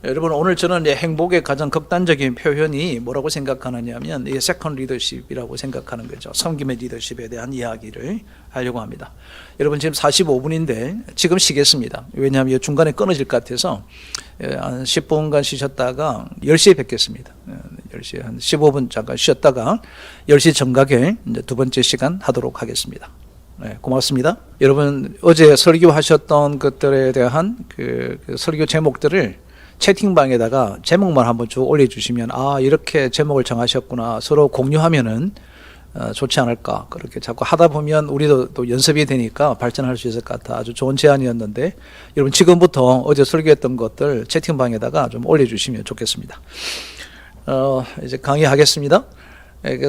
여러분, 오늘 저는 이제 행복의 가장 극단적인 표현이 뭐라고 생각하느냐면 이 세컨 리더십이라고 생각하는 거죠. 섬김의 리더십에 대한 이야기를 하려고 합니다. 여러분, 지금 45분인데 지금 쉬겠습니다. 왜냐하면 중간에 끊어질 것 같아서 한 10분간 쉬셨다가 10시에 뵙겠습니다. 10시에 한 15분 잠깐 쉬었다가 10시 정각에 이제 두 번째 시간 하도록 하겠습니다. 네, 고맙습니다. 여러분, 어제 설교하셨던 것들에 대한 그 설교 제목들을 채팅방에다가 제목만 한번 쭉 올려주시면, 아, 이렇게 제목을 정하셨구나, 서로 공유하면은 좋지 않을까. 그렇게 자꾸 하다 보면 우리도 또 연습이 되니까 발전할 수 있을 것 같아. 아주 좋은 제안이었는데, 여러분 지금부터 어제 설교했던 것들 채팅방에다가 좀 올려주시면 좋겠습니다. 이제 강의하겠습니다.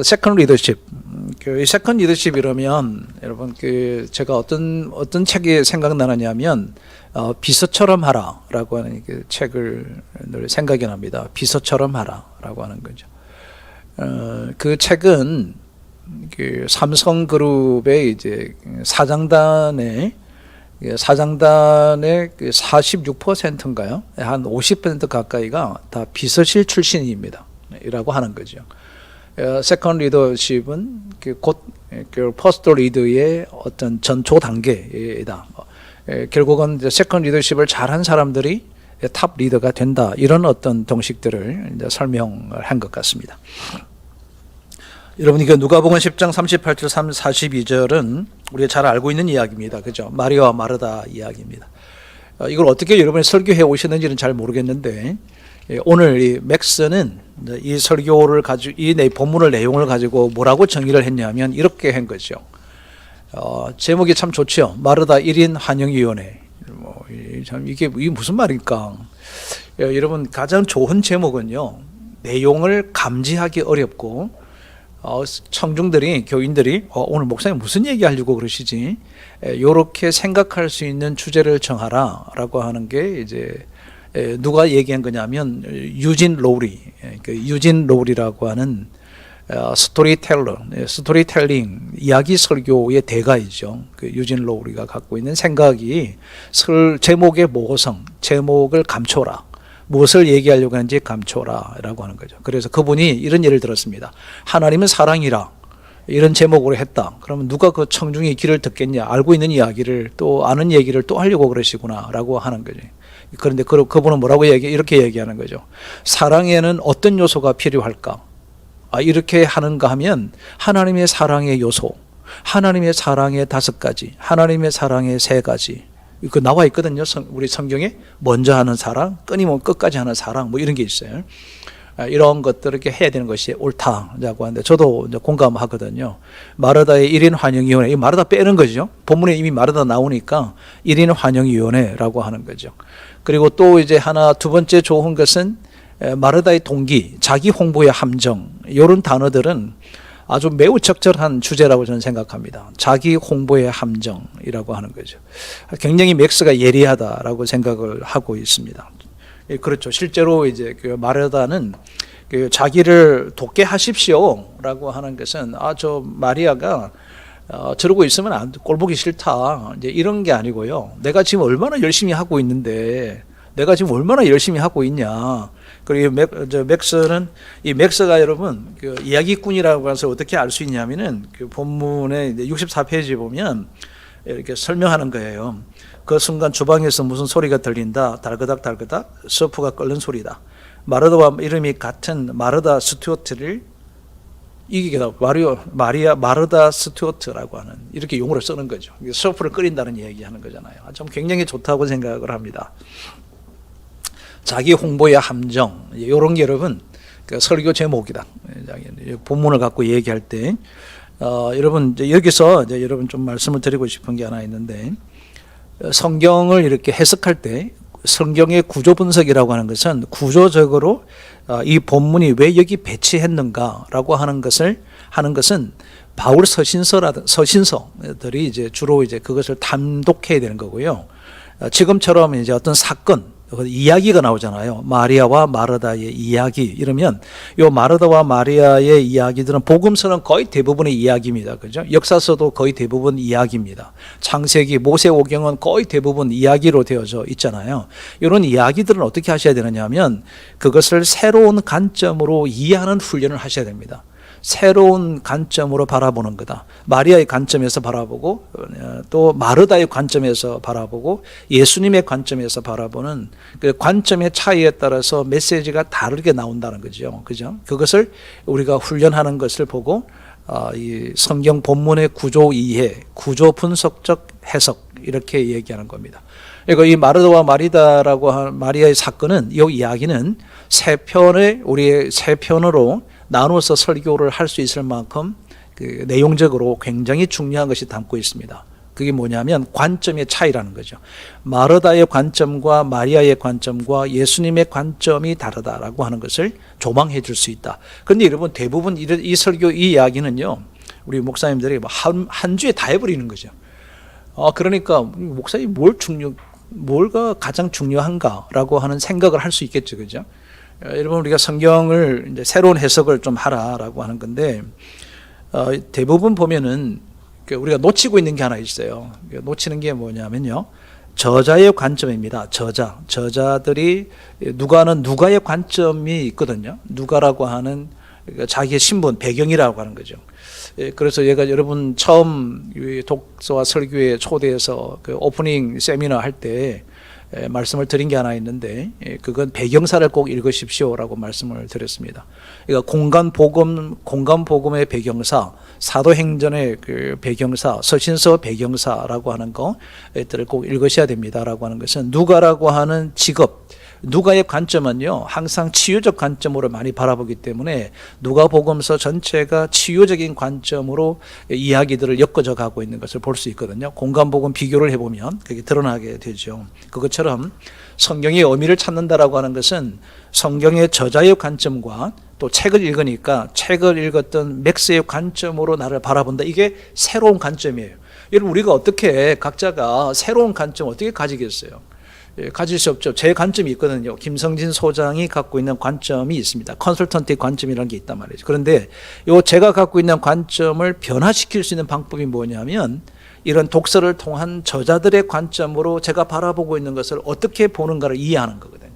세컨 리더십. 이 세컨 리더십 이러면 여러분, 제가 어떤 책이 생각나느냐면 비서처럼 하라라고 하는 그 책을 늘 생각이 납니다. 비서처럼 하라라고 하는 거죠. 그 책은 그 삼성그룹의 이제 사장단의 그 46%인가요? 한 50% 가까이가 다 비서실 출신입니다. 이라고 하는 거죠. 세컨 리더십은 곧 퍼스트 리더의 어떤 전초 단계이다. 결국은 세컨 리더십을 잘한 사람들이 탑 리더가 된다. 이런 어떤 동식들을 이제 설명을 한 것 같습니다. 여러분, 이거 누가복음 10장 38절 42절은 우리가 잘 알고 있는 이야기입니다. 그죠? 마리아와 마르다 이야기입니다. 이걸 어떻게 여러분이 설교해 오셨는지는 잘 모르겠는데, 오늘 이 맥스는 이 설교를 가지고 이 본문의 내용을 가지고 뭐라고 정의를 했냐면 이렇게 한 거죠. 제목이 참 좋죠. 마르다 1인 환영위원회. 참 이게 무슨 말일까? 여러분, 가장 좋은 제목은요, 내용을 감지하기 어렵고 청중들이, 교인들이 오늘 목사님 무슨 얘기하려고 그러시지? 이렇게 생각할 수 있는 주제를 정하라라고 하는 게 이제 누가 얘기한 거냐면 유진 로리, 유진 로리라고 하는 스토리텔링, 이야기 설교의 대가이죠. 그 유진 로리가 갖고 있는 생각이 제목의 모호성, 제목을 감춰라, 무엇을 얘기하려고 하는지 감춰라라고 하는 거죠. 그래서 그분이 이런 예를 들었습니다. 하나님은 사랑이라, 이런 제목으로 했다. 그러면 누가 그 청중의 귀를 듣겠냐? 알고 있는 이야기를 또 아는 얘기를 또 하려고 그러시구나라고 하는 거죠. 그런데 그분은 뭐라고 이렇게 얘기하는 거죠. 사랑에는 어떤 요소가 필요할까? 이렇게 하는가 하면 하나님의 사랑의 요소, 하나님의 사랑의 5가지, 하나님의 사랑의 3가지. 그 나와 있거든요. 우리 성경에 먼저 하는 사랑, 끊임없이 끝까지 하는 사랑, 뭐 이런 게 있어요. 이런 것들을 이렇게 해야 되는 것이 옳다라고 하는데 저도 이제 공감하거든요. 마르다의 1인 환영위원회, 이 마르다 빼는 거죠. 본문에 이미 마르다 나오니까 1인 환영위원회라고 하는 거죠. 그리고 또 이제 두 번째 좋은 것은 마르다의 동기, 자기 홍보의 함정, 이런 단어들은 아주 매우 적절한 주제라고 저는 생각합니다. 자기 홍보의 함정이라고 하는 거죠. 굉장히 맥스가 예리하다라고 생각을 하고 있습니다. 그렇죠. 실제로 이제 그 마르다는 자기를 돕게 하십시오라고 하는 것은 저 마리아가 저러고 있으면 꼴보기 싫다, 이제 이런 게 아니고요. 내가 지금 얼마나 열심히 하고 있는데, 내가 지금 얼마나 열심히 하고 있냐. 그리고 맥스는, 이 맥스가 여러분 그 이야기꾼이라고 해서 어떻게 알 수 있냐면은 그 본문의 64페이지 보면 이렇게 설명하는 거예요. 그 순간 주방에서 무슨 소리가 들린다. 달그닥 달그닥 서프가 끓는 소리다. 마르다와 이름이 같은 마르다 스튜어트를 이기게다. 마르다 스튜어트라고 하는 이렇게 용어를 쓰는 거죠. 서프를 끓인다는 얘기하는 거잖아요. 좀 굉장히 좋다고 생각을 합니다. 자기 홍보의 함정, 이런 게 여러분 그 설교 제목이다. 본문을 갖고 얘기할 때 여러분 여기서 이제 여러분 좀 말씀을 드리고 싶은 게 하나 있는데, 성경을 이렇게 해석할 때 성경의 구조 분석이라고 하는 것은 구조적으로 이 본문이 왜 여기 배치했는가라고 하는 것은 바울 서신서들이 이제 주로 이제 그것을 단독해야 되는 거고요. 지금처럼 이제 어떤 사건, 이야기가 나오잖아요. 마리아와 마르다의 이야기. 이러면 요 마르다와 마리아의 이야기들은 복음서는 거의 대부분의 이야기입니다. 그죠? 역사서도 거의 대부분 이야기입니다. 창세기, 모세오경은 거의 대부분 이야기로 되어져 있잖아요. 이런 이야기들은 어떻게 하셔야 되느냐 하면 그것을 새로운 관점으로 이해하는 훈련을 하셔야 됩니다. 새로운 관점으로 바라보는 거다. 마리아의 관점에서 바라보고 또 마르다의 관점에서 바라보고 예수님의 관점에서 바라보는 그 관점의 차이에 따라서 메시지가 다르게 나온다는 거죠. 그죠? 그것을 우리가 훈련하는 것을 보고 이 성경 본문의 구조 이해, 구조 분석적 해석 이렇게 얘기하는 겁니다. 그리고 이 마르다와 마리다라고 하는 마리아의 사건은 이 이야기는 우리의 세 편으로 나눠서 설교를 할 수 있을 만큼 그 내용적으로 굉장히 중요한 것이 담고 있습니다. 그게 뭐냐면 관점의 차이라는 거죠. 마르다의 관점과 마리아의 관점과 예수님의 관점이 다르다라고 하는 것을 조망해 줄 수 있다. 그런데 여러분 대부분 이 설교 이 이야기는요, 우리 목사님들이 한 주에 다 해버리는 거죠. 그러니까 목사님 뭘가 가장 중요한가라고 하는 생각을 할 수 있겠죠, 그죠? 여러분 우리가 성경을 이제 새로운 해석을 좀 하라라고 하는 건데 대부분 보면은 우리가 놓치고 있는 게 하나 있어요. 놓치는 게 뭐냐면요, 저자의 관점입니다. 저자들이 누가의 관점이 있거든요. 누가라고 하는 자기의 신분, 배경이라고 하는 거죠. 그래서 얘가 여러분 처음 독서와 설교에 초대해서 그 오프닝 세미나 할 때 말씀을 드린 게 하나 있는데 그건 배경사를 꼭 읽으십시오라고 말씀을 드렸습니다. 그러니까 공간복음의 배경사, 사도행전의 그 배경사, 서신서 배경사라고 하는 것들을 꼭 읽으셔야 됩니다라고 하는 것은 누가라고 하는 직업, 누가의 관점은요 항상 치유적 관점으로 많이 바라보기 때문에 누가복음서 전체가 치유적인 관점으로 이야기들을 엮어져 가고 있는 것을 볼 수 있거든요. 공간복음 비교를 해보면 그게 드러나게 되죠. 그것처럼 성경의 의미를 찾는다라고 하는 것은 성경의 저자의 관점과 또 책을 읽으니까 책을 읽었던 맥스의 관점으로 나를 바라본다. 이게 새로운 관점이에요. 여러분 우리가 어떻게 각자가 새로운 관점 어떻게 가지겠어요? 가질 수 없죠. 제 관점이 있거든요. 김성진 소장이 갖고 있는 관점이 있습니다. 컨설턴트의 관점이라는 게 있단 말이죠. 그런데 제가 갖고 있는 관점을 변화시킬 수 있는 방법이 뭐냐면 이런 독서를 통한 저자들의 관점으로 제가 바라보고 있는 것을 어떻게 보는가를 이해하는 거거든요.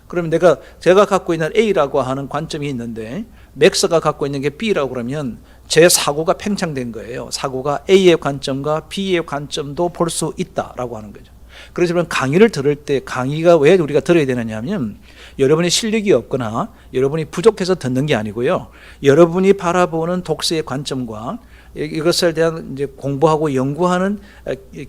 그러면 제가 갖고 있는 A라고 하는 관점이 있는데 맥스가 갖고 있는 게 B라고 그러면 제 사고가 팽창된 거예요. 사고가 A의 관점과 B의 관점도 볼 수 있다라고 하는 거죠. 그래서 강의를 들을 때 강의가 왜 우리가 들어야 되느냐 하면 여러분이 실력이 없거나 여러분이 부족해서 듣는 게 아니고요. 여러분이 바라보는 독서의 관점과 이것에 대한 이제 공부하고 연구하는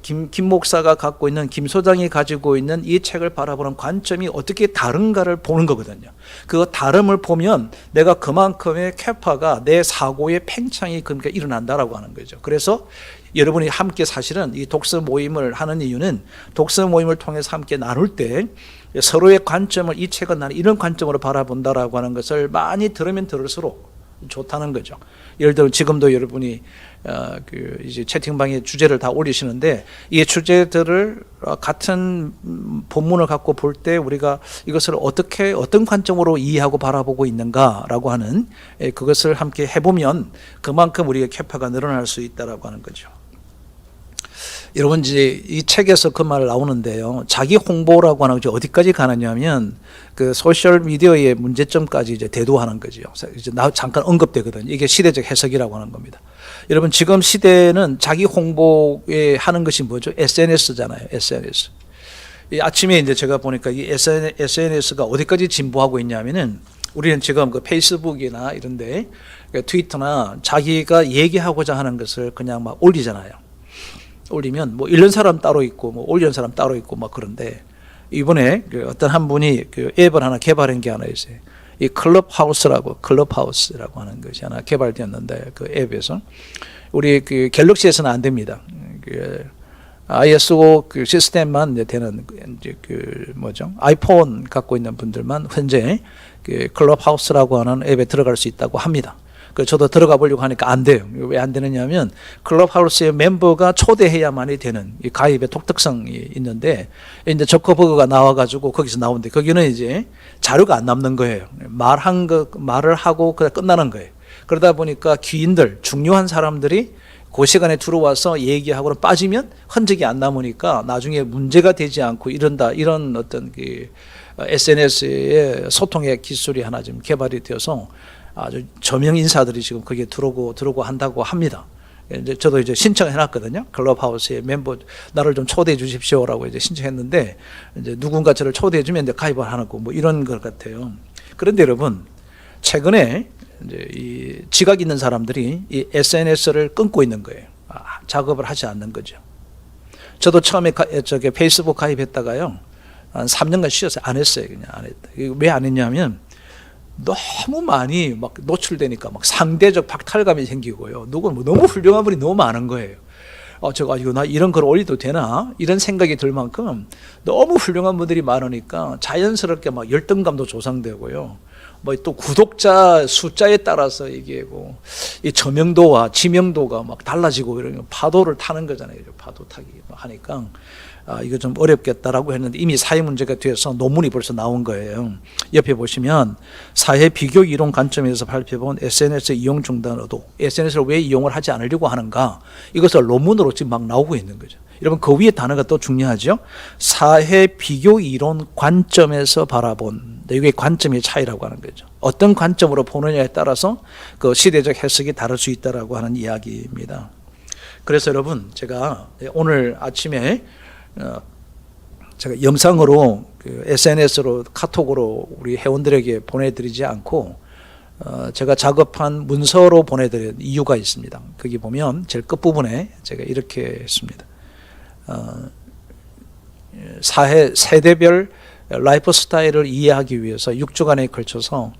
김 목사가 갖고 있는 김 소장이 가지고 있는 이 책을 바라보는 관점이 어떻게 다른가를 보는 거거든요. 그 다름을 보면 내가 그만큼의 캐파가 내 사고의 팽창이 그러니까 일어난다라고 하는 거죠. 그래서 여러분이 함께 사실은 이 독서 모임을 하는 이유는 독서 모임을 통해서 함께 나눌 때 서로의 관점을 이 책은 나는 이런 관점으로 바라본다라고 하는 것을 많이 들으면 들을수록 좋다는 거죠. 예를 들어 지금도 여러분이 이제 채팅방에 주제를 다 올리시는데 이 주제들을 같은 본문을 갖고 볼 때 우리가 이것을 어떤 관점으로 이해하고 바라보고 있는가라고 하는 그것을 함께 해보면 그만큼 우리의 캐파가 늘어날 수 있다라고 하는 거죠. 여러분 이제 이 책에서 그 말 나오는데요. 자기 홍보라고 하는 것이 어디까지 가느냐면 그 소셜 미디어의 문제점까지 이제 대두하는 거죠. 이제 잠깐 언급되거든요. 이게 시대적 해석이라고 하는 겁니다. 여러분 지금 시대는 자기 홍보에 하는 것이 뭐죠? SNS잖아요. SNS. 이 아침에 이제 제가 보니까 이 SNS가 어디까지 진보하고 있냐면은 우리는 지금 그 페이스북이나 이런데 트위터나 자기가 얘기하고자 하는 것을 그냥 막 올리잖아요. 올리면 뭐 읽는 사람 따로 있고 뭐 올리는 사람 따로 있고 막 그런데 이번에 어떤 한 분이 그 앱을 하나 개발한 게 하나 있어요. 이 클럽하우스라고 하는 것이 하나 개발되었는데 그 앱에서 우리 그 갤럭시에서는 안 됩니다. 그 ISO 그 시스템만 되는 이제 그 아이폰 갖고 있는 분들만 현재 그 클럽하우스라고 하는 앱에 들어갈 수 있다고 합니다. 그 저도 들어가 보려고 하니까 안 돼요. 왜 안 되느냐면 클럽하우스의 멤버가 초대해야만이 되는 이 가입의 독특성이 있는데 이제 저커버그가 나와가지고 거기서 나오는데 거기는 이제 자료가 안 남는 거예요. 말을 하고 그냥 끝나는 거예요. 그러다 보니까 귀인들, 중요한 사람들이 그 시간에 들어와서 얘기하고는 빠지면 흔적이 안 남으니까 나중에 문제가 되지 않고 이런다, 이런 어떤 그 SNS의 소통의 기술이 하나 지금 개발이 되어서 아주 저명 인사들이 지금 거기에 들어오고 한다고 합니다. 이제 저도 이제 신청해 놨거든요. 클럽하우스의 멤버 나를 좀 초대해 주십시오라고 이제 신청했는데 이제 누군가 저를 초대해 주면 이제 가입을 하는 거 뭐 이런 것 같아요. 그런데 여러분, 최근에 이제 이 지각 있는 사람들이 이 SNS를 끊고 있는 거예요. 작업을 하지 않는 거죠. 저도 처음에 페이스북 가입했다가요, 한 3년간 쉬었어요. 안 했어요. 그냥 안 했다. 왜 안 했냐면 너무 많이 막 노출되니까 막 상대적 박탈감이 생기고요. 누군 너무 훌륭한 분이 너무 많은 거예요. 이거 나 이런 걸 올려도 되나? 이런 생각이 들 만큼 너무 훌륭한 분들이 많으니까 자연스럽게 막 열등감도 조성되고요. 뭐 또 구독자 숫자에 따라서 이게 뭐 이 저명도와 지명도가 막 달라지고 이런 파도를 타는 거잖아요. 파도 타기 하니까 이거 좀 어렵겠다라고 했는데 이미 사회 문제가 돼서 논문이 벌써 나온 거예요. 옆에 보시면 사회 비교 이론 관점에서 발표본 SNS 이용 중단 의도, SNS를 왜 이용을 하지 않으려고 하는가, 이것을 논문으로 지금 막 나오고 있는 거죠. 여러분, 그 위에 단어가 또 중요하죠. 사회 비교 이론 관점에서 바라본, 이게 관점의 차이라고 하는 거죠. 어떤 관점으로 보느냐에 따라서 그 시대적 해석이 다를 수 있다라고 하는 이야기입니다. 그래서 여러분, 제가 오늘 아침에 제가 영상으로 그 SNS로 카톡으로 우리 회원들에게 보내드리지 않고 제가 작업한 문서로 보내드린 이유가 있습니다. 거기 보면 제일 끝부분에 제가 이렇게 했습니다. 세대별 라이프 스타일을 이해하기 위해서 6주간에 걸쳐서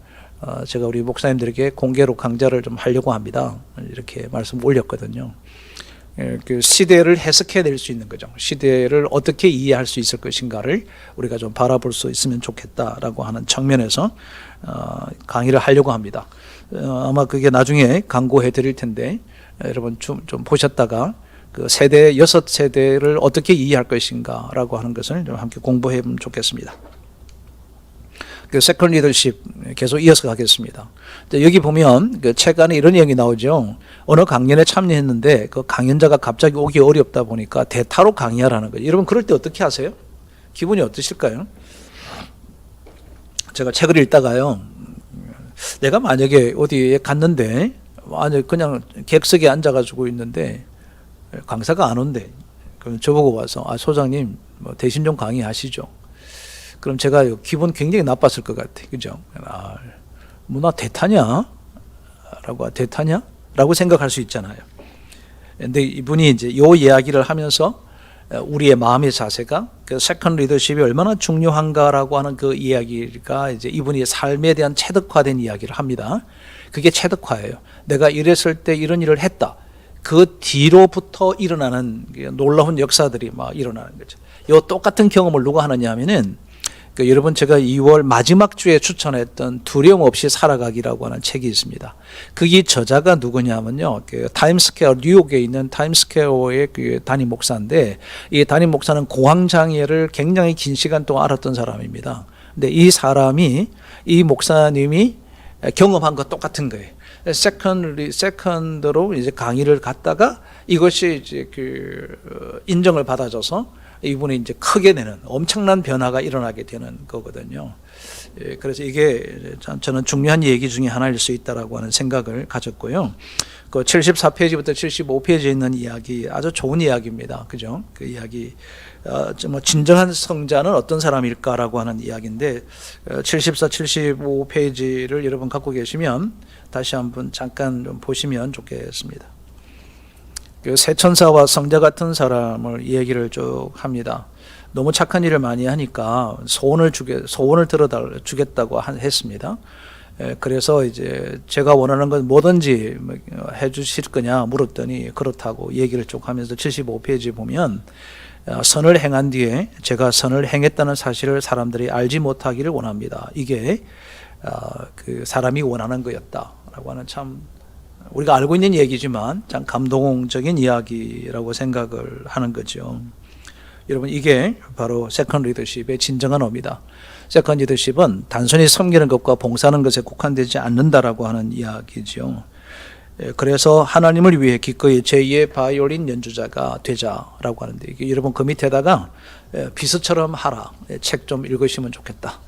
제가 우리 목사님들에게 공개로 강좌를 좀 하려고 합니다. 이렇게 말씀 올렸거든요. 그 시대를 해석해낼 수 있는 거죠. 시대를 어떻게 이해할 수 있을 것인가를 우리가 좀 바라볼 수 있으면 좋겠다라고 하는 측면에서 강의를 하려고 합니다. 아마 그게 나중에 광고해 드릴 텐데 여러분 좀 보셨다가 그 세대, 6세대를 어떻게 이해할 것인가라고 하는 것을 좀 함께 공부해 보면 좋겠습니다. 그 세컨 리더십 계속 이어서 가겠습니다. 여기 보면 그 책 안에 이런 내용이 나오죠. 어느 강연에 참여했는데 그 강연자가 갑자기 오기 어렵다 보니까 대타로 강의하라는 거예요. 여러분, 그럴 때 어떻게 하세요? 기분이 어떠실까요? 제가 책을 읽다가요, 내가 만약에 어디에 갔는데 그냥 객석에 앉아가지고 있는데 강사가 안 온대. 그럼 저보고 와서 소장님 뭐 대신 좀 강의하시죠. 그럼 제가 기분 굉장히 나빴을 것 같아. 그죠? 뭐 나 대타냐? 라고 생각할 수 있잖아요. 근데 이분이 이제 요 이야기를 하면서 우리의 마음의 자세가 그 세컨 리더십이 얼마나 중요한가라고 하는 그 이야기가 이제 이분이 삶에 대한 체득화된 이야기를 합니다. 그게 체득화예요. 내가 이랬을 때 이런 일을 했다. 그 뒤로부터 일어나는 놀라운 역사들이 막 일어나는 거죠. 요 똑같은 경험을 누가 하느냐 하면은 여러분, 제가 2월 마지막 주에 추천했던 두려움 없이 살아가기라고 하는 책이 있습니다. 그게 저자가 누구냐면요, 타임스퀘어, 뉴욕에 있는 타임스퀘어의 그 담임 목사인데, 이 담임 목사는 공황장애를 굉장히 긴 시간 동안 앓았던 사람입니다. 근데 이 목사님이 경험한 것 똑같은 거예요. 세컨드로 이제 강의를 갔다가 이것이 이제 인정을 받아줘서 이분이 이제 크게 되는 엄청난 변화가 일어나게 되는 거거든요. 그래서 이게 저는 중요한 얘기 중에 하나일 수 있다라고 하는 생각을 가졌고요. 그 74페이지부터 75페이지에 있는 이야기 아주 좋은 이야기입니다. 그죠? 그 이야기, 뭐 진정한 성자는 어떤 사람일까라고 하는 이야기인데 74, 75페이지를 여러분 갖고 계시면 다시 한번 잠깐 좀 보시면 좋겠습니다. 그 새천사와 성자 같은 사람을 얘기를 쭉 합니다. 너무 착한 일을 많이 하니까 소원을 주겠다고 했습니다. 그래서 이제 제가 원하는 건 뭐든지 해주실 거냐 물었더니 그렇다고 얘기를 쭉 하면서 75페이지 보면 선을 행한 뒤에 제가 선을 행했다는 사실을 사람들이 알지 못하기를 원합니다. 이게 그 사람이 원하는 거였다라고 하는 참 우리가 알고 있는 얘기지만 참 감동적인 이야기라고 생각을 하는 거죠. 여러분, 이게 바로 세컨드 리더십의 진정한 의미다. 세컨드 리더십은 단순히 섬기는 것과 봉사하는 것에 국한되지 않는다라고 하는 이야기죠. 그래서 하나님을 위해 기꺼이 제2의 바이올린 연주자가 되자라고 하는데, 이게 여러분 그 밑에다가 비서처럼 하라, 책 좀 읽으시면 좋겠다.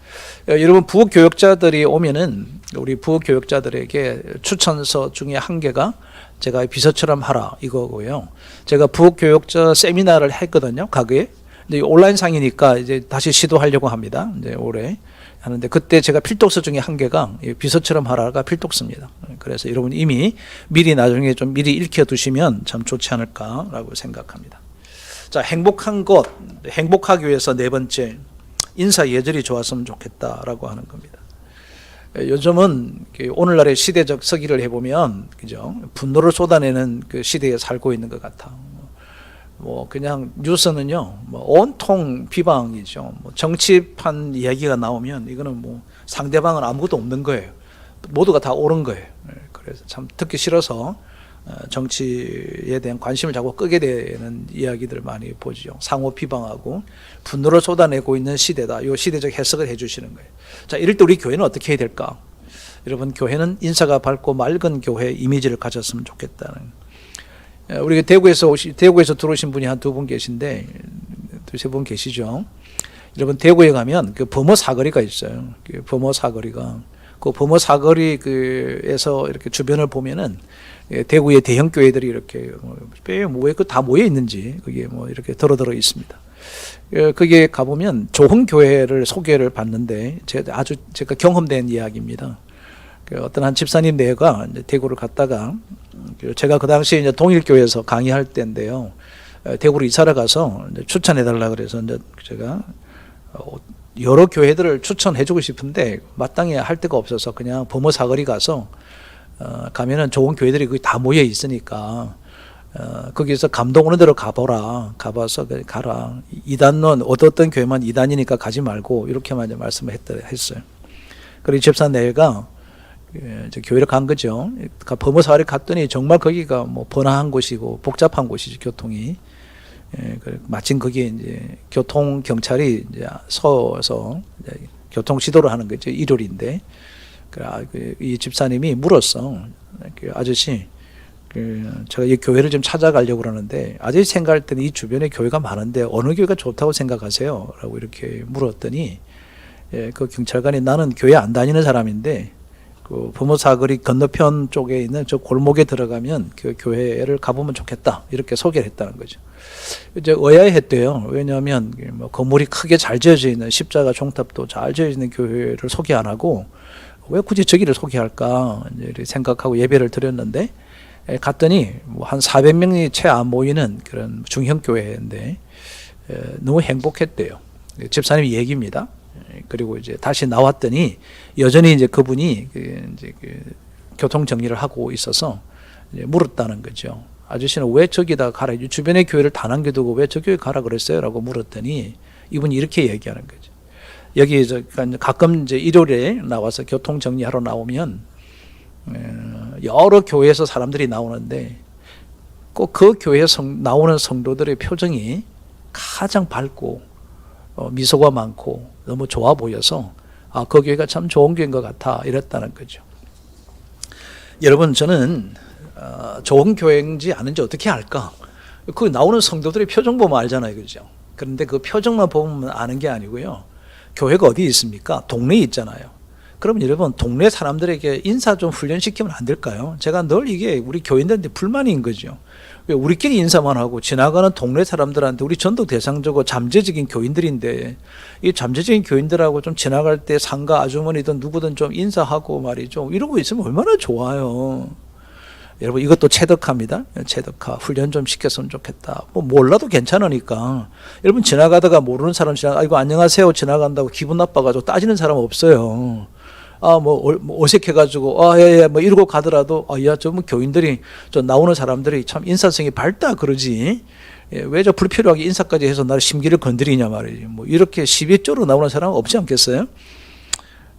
여러분, 부교역자들이 오면은 우리 부교역자들에게 추천서 중에 한 개가 제가 비서처럼 하라 이거고요. 제가 부교역자 세미나를 했거든요, 과거에. 근데 온라인상이니까 이제 다시 시도하려고 합니다. 이제 올해 하는데, 그때 제가 필독서 중에 한 개가 비서처럼 하라가 필독서입니다. 그래서 여러분 이미 미리 나중에 좀 미리 읽혀두시면 참 좋지 않을까라고 생각합니다. 자, 행복한 것, 행복하기 위해서 네 번째, 인사 예절이 좋았으면 좋겠다라고 하는 겁니다. 요즘은 오늘날의 시대적 서기를 해보면, 그죠? 분노를 쏟아내는 그 시대에 살고 있는 것 같아. 뭐 그냥 뉴스는요, 뭐 온통 비방이죠. 뭐 정치판 이야기가 나오면 이거는 뭐 상대방은 아무것도 없는 거예요. 모두가 다 옳은 거예요. 그래서 참 듣기 싫어서 정치에 대한 관심을 자꾸 끄게 되는 이야기들 많이 보죠. 상호 비방하고 분노를 쏟아내고 있는 시대다. 이 시대적 해석을 해주시는 거예요. 자, 이럴 때 우리 교회는 어떻게 해야 될까? 여러분, 교회는 인사가 밝고 맑은 교회 이미지를 가졌으면 좋겠다는. 우리 대구에서 들어오신 분이 한 두 분 계신데, 두세 분 계시죠. 여러분, 대구에 가면 그 범어 사거리가 있어요. 그 범어 사거리가, 그 범어 사거리에서 이렇게 주변을 보면은 대구의 대형 교회들이 이렇게 왜 그 다 모여 있는지 그게 뭐 이렇게 들어 있습니다. 그게 가보면 좋은 교회를 소개를 받는데, 제가 경험된 이야기입니다. 어떤 한 집사님 네가 대구를 갔다가, 제가 그 당시에 이제 동일교회에서 강의할 때인데요, 대구로 이사를 가서 추천해달라 그래서 이제 제가 여러 교회들을 추천해주고 싶은데 마땅히 할 데가 없어서 그냥 범어 사거리 가서 가면은 좋은 교회들이 거기 다 모여 있으니까 거기서 감동 오는 대로 가봐서 가라. 이단론 어떤 교회만 이단이니까 가지 말고 이렇게만 이제 말씀을 했어요. 그리고 집사 내가 교회를 간 거죠. 범어 사거리 갔더니 정말 거기가 뭐 번화한 곳이고 복잡한 곳이죠, 교통이. 마침 거기에 이제 교통 경찰이 이제 서서 이제 교통 지도를 하는 거죠. 일요일인데. 이 집사님이 물었어. 아저씨, 제가 이 교회를 좀 찾아가려고 그러는데, 아저씨 생각할 때는 이 주변에 교회가 많은데 어느 교회가 좋다고 생각하세요? 라고 이렇게 물었더니, 그 경찰관이 나는 교회 안 다니는 사람인데, 그 범어 사거리 건너편 쪽에 있는 저 골목에 들어가면 그 교회를 가보면 좋겠다. 이렇게 소개를 했다는 거죠. 이제 의아해했대요. 왜냐하면 뭐 건물이 크게 잘 지어져 있는, 십자가 종탑도 잘 지어져 있는 교회를 소개 안 하고 왜 굳이 저기를 소개할까 이제 생각하고 예배를 드렸는데, 갔더니 뭐 한 400명이 채 안 모이는 그런 중형 교회인데 너무 행복했대요. 집사님 얘기입니다. 그리고 이제 다시 나왔더니 여전히 이제 그분이 교통 정리를 하고 있어서 이제 물었다는 거죠. 아저씨는 왜 저기다 가라, 주변에 교회를 다 남겨두고 왜 저 교회 가라 그랬어요? 라고 물었더니 이분이 이렇게 얘기하는 거죠. 여기 가끔 이제 일요일에 나와서 교통 정리하러 나오면 여러 교회에서 사람들이 나오는데 꼭 그 교회에 나오는 성도들의 표정이 가장 밝고 미소가 많고 너무 좋아 보여서 그 교회가 참 좋은 교회인 것 같아 이랬다는 거죠. 여러분, 저는 좋은 교회인지 아닌지 어떻게 알까? 그 나오는 성도들의 표정 보면 알잖아요, 그죠? 그런데 그 표정만 보면 아는 게 아니고요. 교회가 어디 있습니까? 동네에 있잖아요. 그럼 여러분, 동네 사람들에게 인사 좀 훈련시키면 안 될까요? 제가 늘 이게 우리 교인들한테 불만인 거죠. 왜 우리끼리 인사만 하고 지나가는 동네 사람들한테, 우리 전도 대상적으로 잠재적인 교인들인데 이 잠재적인 교인들하고 좀 지나갈 때 상가 아주머니든 누구든 좀 인사하고 말이죠. 이러고 있으면 얼마나 좋아요. 여러분, 이것도 체덕합니다. 체덕화 훈련 좀 시켰으면 좋겠다. 뭐 몰라도 괜찮으니까. 여러분, 지나가다가 모르는 사람 아이고 안녕하세요 지나간다고 기분 나빠가지고 따지는 사람 없어요. 뭐 어색해가지고 예, 뭐 이러고 가더라도 야, 저 뭐 교인들이 저 나오는 사람들이 참 인사성이 밝다 그러지. 왜 저 불필요하게 인사까지 해서 나를 심기를 건드리냐 말이지. 뭐 이렇게 시비조로 나오는 사람은 없지 않겠어요?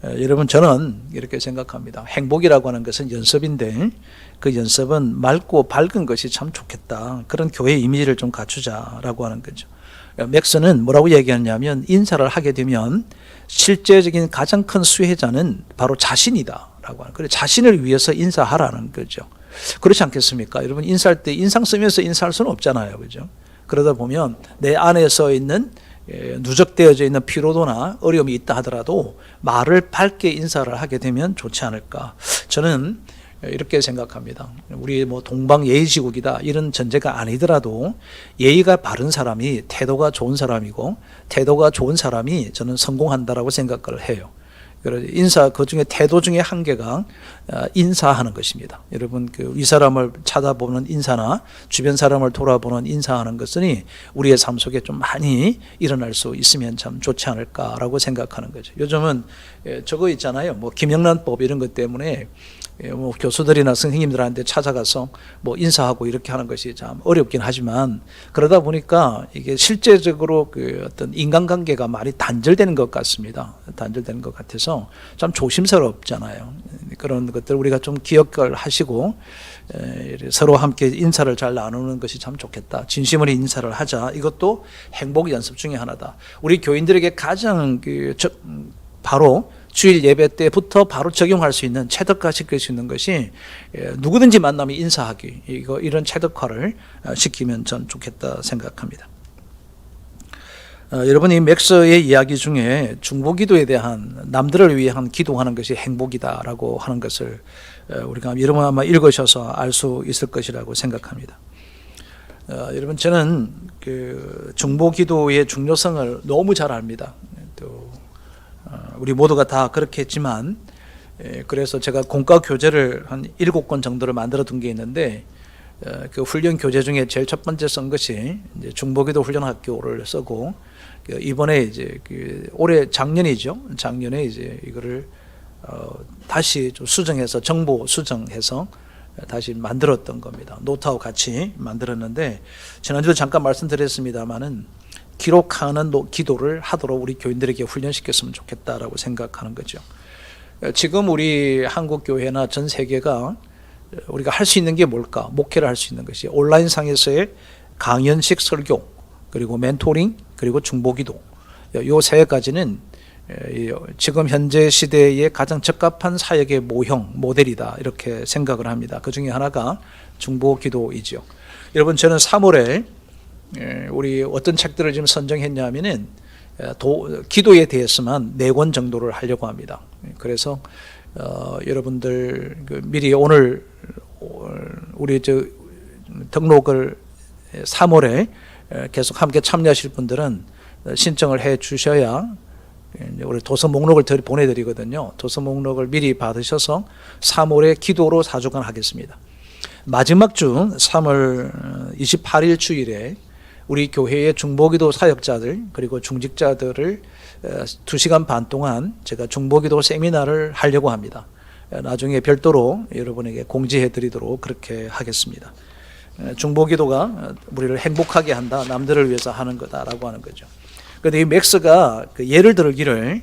여러분 저는 이렇게 생각합니다. 행복이라고 하는 것은 연습인데 그 연습은 맑고 밝은 것이 참 좋겠다. 그런 교회 이미지를 좀 갖추자라고 하는 거죠. 맥스는 뭐라고 얘기하냐면 인사를 하게 되면 실제적인 가장 큰 수혜자는 바로 자신이다라고 하는. 그래 자신을 위해서 인사하라는 거죠. 그렇지 않겠습니까? 여러분 인사할 때 인상 쓰면서 인사할 수는 없잖아요, 그죠? 그러다 보면 내 안에서 있는 누적되어져 있는 피로도나 어려움이 있다 하더라도 말을 밝게 인사를 하게 되면 좋지 않을까. 저는 이렇게 생각합니다. 우리 뭐 동방 예의지국이다 이런 전제가 아니더라도 예의가 바른 사람이 태도가 좋은 사람이고 태도가 좋은 사람이 저는 성공한다라고 생각을 해요. 그래서 인사 그 중에 태도 중에 한 개가 인사하는 것입니다. 여러분 그 위 사람을 찾아보는 인사나 주변 사람을 돌아보는 인사하는 것은 우리의 삶 속에 좀 많이 일어날 수 있으면 참 좋지 않을까라고 생각하는 거죠. 요즘은 저거 있잖아요. 뭐 김영란법 이런 것 때문에 뭐 교수들이나 선생님들한테 찾아가서 뭐 인사하고 이렇게 하는 것이 참 어렵긴 하지만 그러다 보니까 이게 실제적으로 그 어떤 인간관계가 많이 단절되는 것 같습니다. 단절되는 것 같아서 참 조심스럽잖아요. 그런 것들 우리가 좀 기억을 하시고 서로 함께 인사를 잘 나누는 것이 참 좋겠다. 진심으로 인사를 하자. 이것도 행복 연습 중에 하나다. 우리 교인들에게 가장 바로 주일 예배 때부터 바로 적용할 수 있는 체득화 시킬 수 있는 것이 누구든지 만나면 인사하기 이런 체득화를 시키면 전 좋겠다 생각합니다. 여러분이 맥스의 이야기 중에 중보기도에 대한 남들을 위한 기도하는 것이 행복이다라고 하는 것을 우리가 여러분 아마 읽으셔서 알 수 있을 것이라고 생각합니다. 여러분 저는 그 중보기도의 중요성을 너무 잘 압니다. 또 우리 모두가 다 그렇게 했지만 그래서 제가 공과 교재를 한 7권 정도를 만들어 둔 게 있는데 그 훈련 교재 중에 제일 첫 번째 쓴 것이 이제 중보기도 훈련학교를 쓰고 이번에 이제 올해 작년이죠. 작년에 이제 이거를 다시 좀 수정해서 정보 수정해서 다시 만들었던 겁니다. 노트하고 같이 만들었는데 지난주에 잠깐 말씀드렸습니다만은 기록하는 기도를 하도록 우리 교인들에게 훈련시켰으면 좋겠다라고 생각하는 거죠. 지금 우리 한국 교회나 전 세계가 우리가 할 수 있는 게 뭘까? 목회를 할 수 있는 것이 온라인상에서의 강연식 설교, 그리고 멘토링, 그리고 중보기도. 이 세 가지는 지금 현재 시대에 가장 적합한 사역의 모형, 모델이다 이렇게 생각을 합니다. 그 중에 하나가 중보기도이죠. 여러분 저는 3월에 우리 어떤 책들을 지금 선정했냐면은 기도에 대해서만 4권 정도를 하려고 합니다. 그래서 여러분들 미리 오늘 우리 등록을 3월에 계속 함께 참여하실 분들은 신청을 해 주셔야 우리 도서 목록을 보내드리거든요. 도서 목록을 미리 받으셔서 3월에 기도로 4주간 하겠습니다. 마지막 주 3월 28일 주일에 우리 교회의 중보기도 사역자들 그리고 중직자들을 2시간 반 동안 제가 중보기도 세미나를 하려고 합니다. 나중에 별도로 여러분에게 공지해 드리도록 그렇게 하겠습니다. 중보기도가 우리를 행복하게 한다, 남들을 위해서 하는 거다라고 하는 거죠. 그런데 이 맥스가 예를 들기를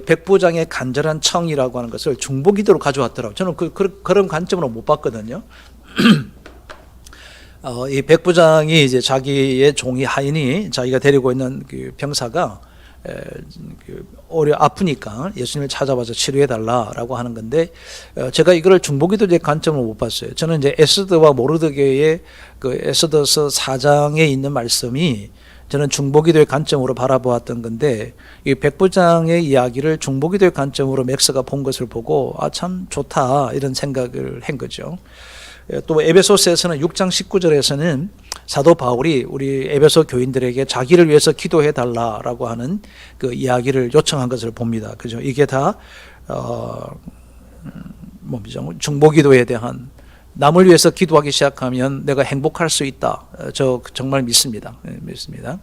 백부장의 간절한 청이라고 하는 것을 중보기도로 가져왔더라고요. 저는 그런 관점으로 못 봤거든요. 이 백부장이 이제 자기의 종이 하인이 자기가 데리고 있는 그 병사가 아프니까 예수님을 찾아와서 치료해 달라라고 하는 건데 제가 이거를 중보기도의 관점으로 못 봤어요. 저는 이제 에스더와 모르드게의 그 에스더서 4장에 있는 말씀이 저는 중보기도의 관점으로 바라보았던 건데 이 백부장의 이야기를 중보기도의 관점으로 맥스가 본 것을 보고 참 좋다 이런 생각을 한 거죠. 또 에베소서에서는 6장 19절에서는 사도 바울이 우리 에베소 교인들에게 자기를 위해서 기도해 달라라고 하는 그 이야기를 요청한 것을 봅니다. 그죠? 이게 다 중보기도에 대한 남을 위해서 기도하기 시작하면 내가 행복할 수 있다. 저 정말 믿습니다. 믿습니다.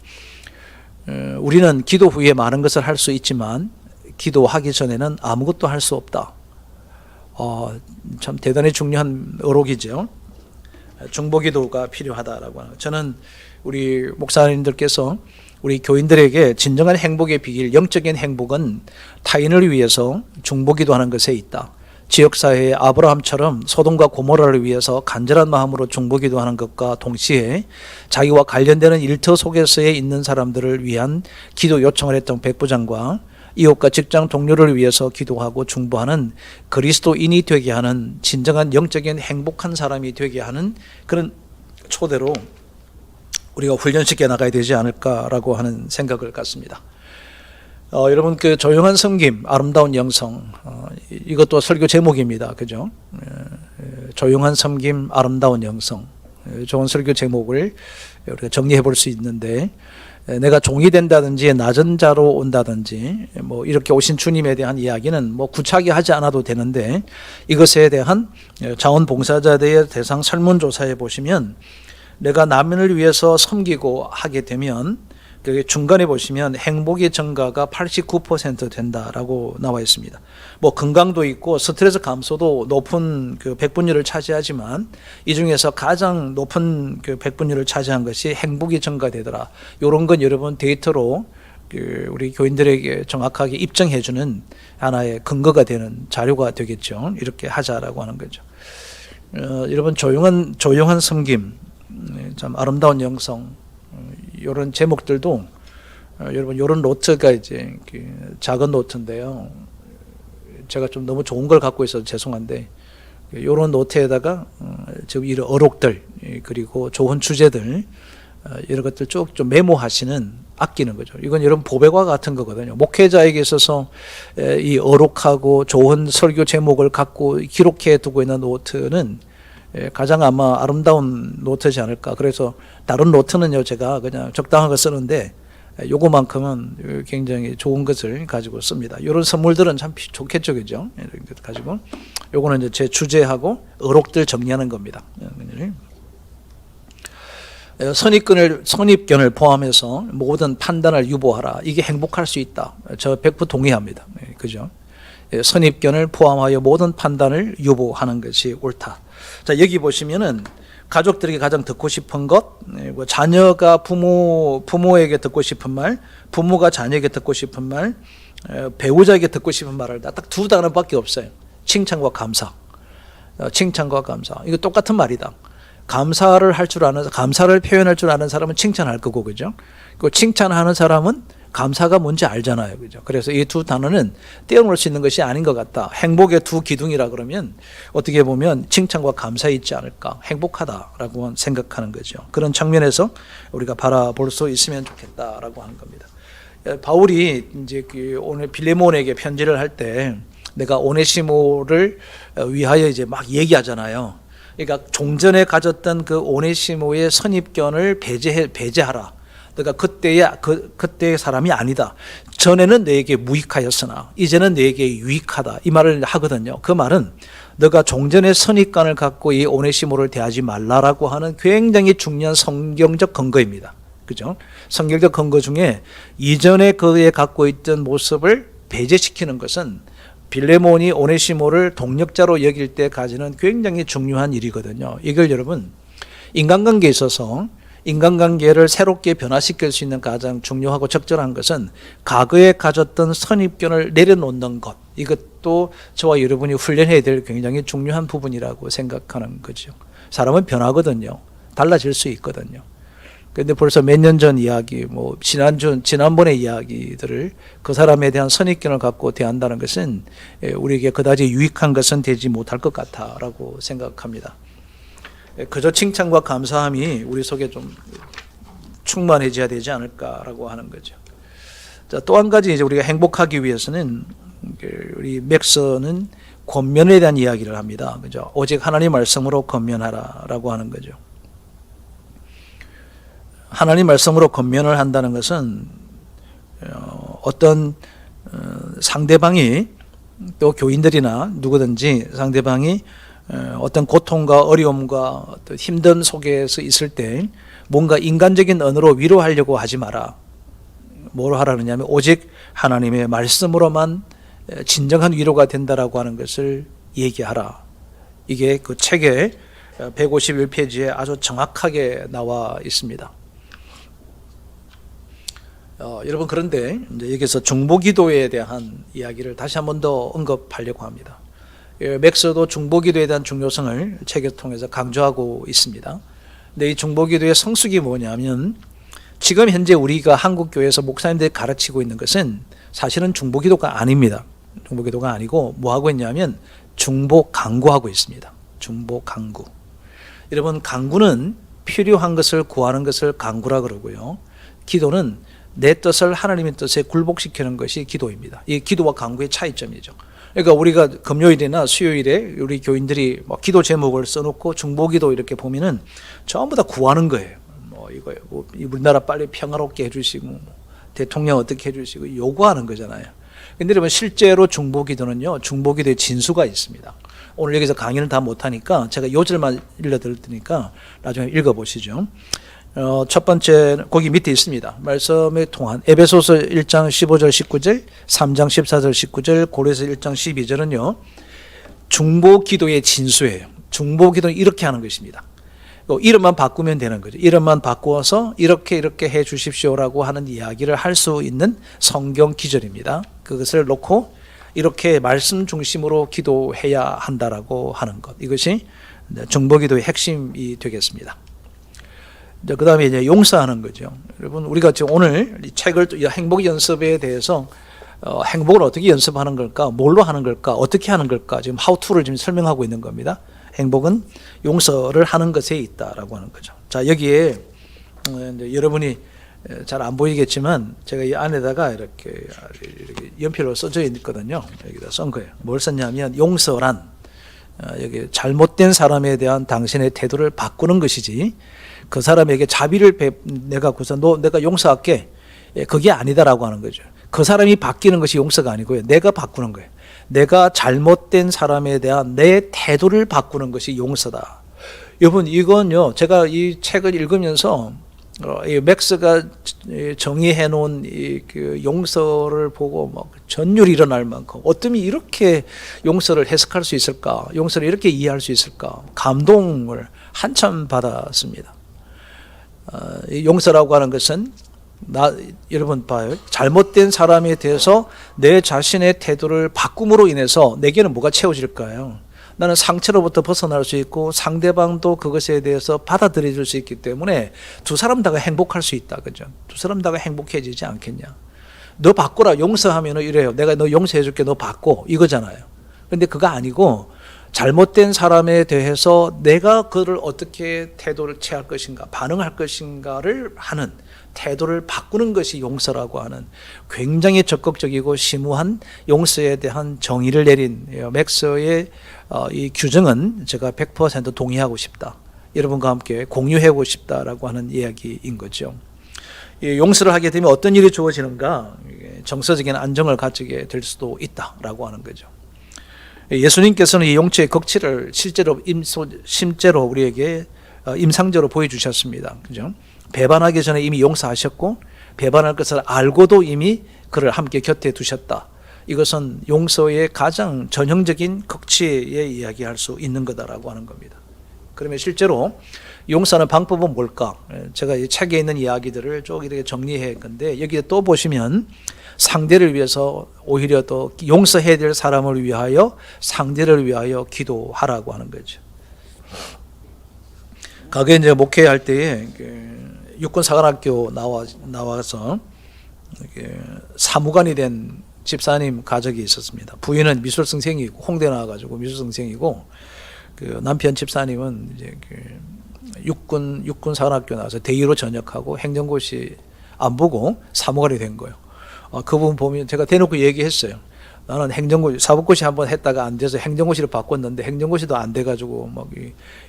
우리는 기도 후에 많은 것을 할 수 있지만 기도하기 전에는 아무것도 할 수 없다. 참 대단히 중요한 어록이죠. 중보기도가 필요하다라고 하는. 저는 우리 목사님들께서 우리 교인들에게 진정한 행복의 비길, 영적인 행복은 타인을 위해서 중보기도 하는 것에 있다. 지역사회의 아브라함처럼 소돔과 고모라를 위해서 간절한 마음으로 중보기도 하는 것과 동시에 자기와 관련되는 일터 속에서에 있는 사람들을 위한 기도 요청을 했던 백부장과 이웃과 직장 동료를 위해서 기도하고 중보하는 그리스도인이 되게 하는 진정한 영적인 행복한 사람이 되게 하는 그런 초대로 우리가 훈련시켜 나가야 되지 않을까라고 하는 생각을 갖습니다. 여러분, 그 조용한 섬김, 아름다운 영성, 이것도 설교 제목입니다. 그죠? 조용한 섬김, 아름다운 영성. 좋은 설교 제목을 우리가 정리해 볼 수 있는데, 내가 종이 된다든지 낮은 자로 온다든지 뭐 이렇게 오신 주님에 대한 이야기는 뭐 구차하게 하지 않아도 되는데, 이것에 대한 자원봉사자들의 대상 설문조사에 보시면 내가 남을 위해서 섬기고 하게 되면 그 중간에 보시면 행복의 증가가 89% 된다라고 나와 있습니다. 뭐 건강도 있고 스트레스 감소도 높은 그 백분율을 차지하지만 이 중에서 가장 높은 그 백분율을 차지한 것이 행복이 증가되더라. 이런 건 여러분 데이터로 그 우리 교인들에게 정확하게 입증해주는 하나의 근거가 되는 자료가 되겠죠. 이렇게 하자라고 하는 거죠. 여러분, 조용한 섬김, 참 아름다운 영성, 이런 제목들도 여러분, 이런 노트가 이제 작은 노트인데요. 제가 좀 너무 좋은 걸 갖고 있어서 죄송한데, 이런 노트에다가 지금 이런 어록들 그리고 좋은 주제들 이런 것들 쭉 좀 메모하시는, 아끼는 거죠. 이건 여러분 보배과 같은 거거든요. 목회자에게 있어서 이 어록하고 좋은 설교 제목을 갖고 기록해 두고 있는 노트는 가장 아마 아름다운 노트지 않을까. 그래서 다른 노트는요, 제가 그냥 적당한 거 쓰는데 요거만큼은 굉장히 좋은 것을 가지고 씁니다. 이런 선물들은 참 좋겠죠, 그죠? 이런 것 가지고 요거는 이제 제 주제하고 어록들 정리하는 겁니다. 선입견을 포함해서 모든 판단을 유보하라. 이게 행복할 수 있다. 저 100% 동의합니다. 그죠? 선입견을 포함하여 모든 판단을 유보하는 것이 옳다. 자, 여기 보시면은 가족들에게 가장 듣고 싶은 것, 자녀가 부모에게 듣고 싶은 말, 부모가 자녀에게 듣고 싶은 말, 배우자에게 듣고 싶은 말을 딱 두 단어밖에 없어요. 칭찬과 감사. 칭찬과 감사. 이거 똑같은 말이다. 감사를 표현할 줄 아는 사람은 칭찬할 거고, 그죠? 그 칭찬하는 사람은 감사가 뭔지 알잖아요, 그죠? 그래서 이 두 단어는 떼어놓을 수 있는 것이 아닌 것 같다. 행복의 두 기둥이라 그러면 어떻게 보면 칭찬과 감사에 있지 않을까, 행복하다라고 생각하는 거죠. 그런 측면에서 우리가 바라볼 수 있으면 좋겠다라고 하는 겁니다. 바울이 이제 오늘 빌레몬에게 편지를 할 때 내가 오네시모를 위하여 이제 막 얘기하잖아요. 그러니까 종전에 가졌던 그 오네시모의 선입견을 배제하라. 내가 그때의 사람이 아니다. 전에는 너에게 무익하였으나 이제는 너에게 유익하다. 이 말을 하거든요. 그 말은 너가 종전의 선입관을 갖고 이 오네시모를 대하지 말라라고 하는 굉장히 중요한 성경적 근거입니다. 그죠? 성경적 근거 중에 이전에 그에 갖고 있던 모습을 배제시키는 것은 빌레몬이 오네시모를 동력자로 여길 때 가지는 굉장히 중요한 일이거든요. 이걸 여러분, 인간관계에 있어서 인간관계를 새롭게 변화시킬 수 있는 가장 중요하고 적절한 것은 과거에 가졌던 선입견을 내려놓는 것, 이것도 저와 여러분이 훈련해야 될 굉장히 중요한 부분이라고 생각하는 거죠. 사람은 변하거든요. 달라질 수 있거든요. 그런데 벌써 몇 년 전 이야기, 지난번의 이야기들을 그 사람에 대한 선입견을 갖고 대한다는 것은 우리에게 그다지 유익한 것은 되지 못할 것 같다라고 생각합니다. 그저 칭찬과 감사함이 우리 속에 좀 충만해져야 되지 않을까라고 하는 거죠. 자, 또 한 가지 이제 우리가 행복하기 위해서는 우리 맥서는 권면에 대한 이야기를 합니다. 그죠? 오직 하나님 말씀으로 권면하라라고 하는 거죠. 하나님 말씀으로 권면을 한다는 것은 어떤 상대방이, 또 교인들이나 누구든지 상대방이 어떤 고통과 어려움과 어떤 힘든 속에서 있을 때 뭔가 인간적인 언어로 위로하려고 하지 마라. 뭐로 하라느냐면 오직 하나님의 말씀으로만 진정한 위로가 된다라고 하는 것을 얘기하라. 이게 그 책의 151페이지에 아주 정확하게 나와 있습니다. 여러분 그런데 이제 여기서 중보기도에 대한 이야기를 다시 한 번 더 언급하려고 합니다. 맥스도 중보기도에 대한 중요성을 책을 통해서 강조하고 있습니다. 근데 이 중보기도의 성숙이 뭐냐면 지금 현재 우리가 한국교회에서 목사님들이 가르치고 있는 것은 사실은 중보기도가 아닙니다. 중보기도가 아니고 뭐 하고 있냐면 중보강구하고 있습니다. 중보강구. 여러분 강구는 필요한 것을 구하는 것을 강구라 그러고요. 기도는 내 뜻을 하나님의 뜻에 굴복시키는 것이 기도입니다. 이 기도와 강구의 차이점이죠. 그러니까 우리가 금요일이나 수요일에 우리 교인들이 뭐 기도 제목을 써놓고 중보기도 이렇게 보면은 전부 다 구하는 거예요. 뭐 이거요. 뭐 우리나라 빨리 평화롭게 해주시고 대통령 어떻게 해주시고 요구하는 거잖아요. 근데 여러분 실제로 중보기도는요. 중보기도의 진수가 있습니다. 오늘 여기서 강의는 다 못하니까 제가 요절만 읽어드릴 테니까 나중에 읽어보시죠. 첫 번째 거기 밑에 있습니다. 말씀의 통한 에베소서 1장 15절 19절 3장 14절 19절 고린도서 1장 12절은요. 중보기도의 진수예요. 중보기도는 이렇게 하는 것입니다. 이름만 바꾸면 되는 거죠. 이름만 바꾸어서 이렇게 해 주십시오라고 하는 이야기를 할 수 있는 성경 기절입니다. 그것을 놓고 이렇게 말씀 중심으로 기도해야 한다라고 하는 것. 이것이 중보기도의 핵심이 되겠습니다. 그 다음에 이제 용서하는 거죠. 여러분, 우리가 지금 오늘 이 책을, 행복 연습에 대해서, 행복을 어떻게 연습하는 걸까? 뭘로 하는 걸까? 어떻게 하는 걸까? 지금 how to를 지금 설명하고 있는 겁니다. 행복은 용서를 하는 것에 있다라고 하는 거죠. 자, 여기에, 이제 여러분이 잘 안 보이겠지만, 제가 이 안에다가 이렇게 연필로 써져 있거든요. 여기다 쓴 거예요. 뭘 썼냐면, 용서란, 여기 잘못된 사람에 대한 당신의 태도를 바꾸는 것이지, 그 사람에게 자비를 내가고서 내가 용서할게. 그게 아니다라고 하는 거죠. 그 사람이 바뀌는 것이 용서가 아니고요. 내가 바꾸는 거예요. 내가 잘못된 사람에 대한 내 태도를 바꾸는 것이 용서다. 여러분 이건요. 제가 이 책을 읽으면서 이 맥스가 정의해 놓은 그 용서를 보고 막 전율이 일어날 만큼 어떻게 이렇게 용서를 해석할 수 있을까? 용서를 이렇게 이해할 수 있을까? 감동을 한참 받았습니다. 용서라고 하는 것은 여러분 봐요. 잘못된 사람에 대해서 내 자신의 태도를 바꿈으로 인해서 내게는 뭐가 채워질까요? 나는 상처로부터 벗어날 수 있고 상대방도 그것에 대해서 받아들여줄 수 있기 때문에 두 사람 다가 행복할 수 있다. 그죠? 두 사람 다가 행복해지지 않겠냐? 너 바꾸라. 용서하면 이래요. 내가 너 용서해줄게. 너 바꿔. 이거잖아요. 그런데 그거 아니고 잘못된 사람에 대해서 내가 그를 어떻게 태도를 취할 것인가, 반응할 것인가를 하는 태도를 바꾸는 것이 용서라고 하는 굉장히 적극적이고 심오한 용서에 대한 정의를 내린 맥스의 이 규정은 제가 100% 동의하고 싶다. 여러분과 함께 공유하고 싶다라고 하는 이야기인 거죠. 이 용서를 하게 되면 어떤 일이 주어지는가? 정서적인 안정을 가지게 될 수도 있다라고 하는 거죠. 예수님께서는 이 용서의 극치를 실제로 우리에게 임상적으로 보여주셨습니다. 그죠? 배반하기 전에 이미 용서하셨고 배반할 것을 알고도 이미 그를 함께 곁에 두셨다. 이것은 용서의 가장 전형적인 극치에 이야기할 수 있는 거다라고 하는 겁니다. 그러면 실제로 용서하는 방법은 뭘까? 제가 이 책에 있는 이야기들을 쭉 이렇게 정리해 건데 여기에 또 보시면 상대를 위해서 오히려 더 용서해야 될 사람을 위하여 상대를 위하여 기도하라고 하는 거죠. 가게 이제 목회할 때에 육군사관학교 나와서 사무관이 된 집사님 가족이 있었습니다. 부인은 미술선생이고 홍대 나와가지고 미술선생이고 그 남편 집사님은 이제 육군사관학교 나와서 대위로 전역하고 행정고시 안 보고 사무관이 된 거예요. 그 부분 보면 제가 대놓고 얘기했어요. 나는 행정고시, 사법고시 한번 했다가 안 돼서 행정고시를 바꿨는데 행정고시도 안 돼가지고 막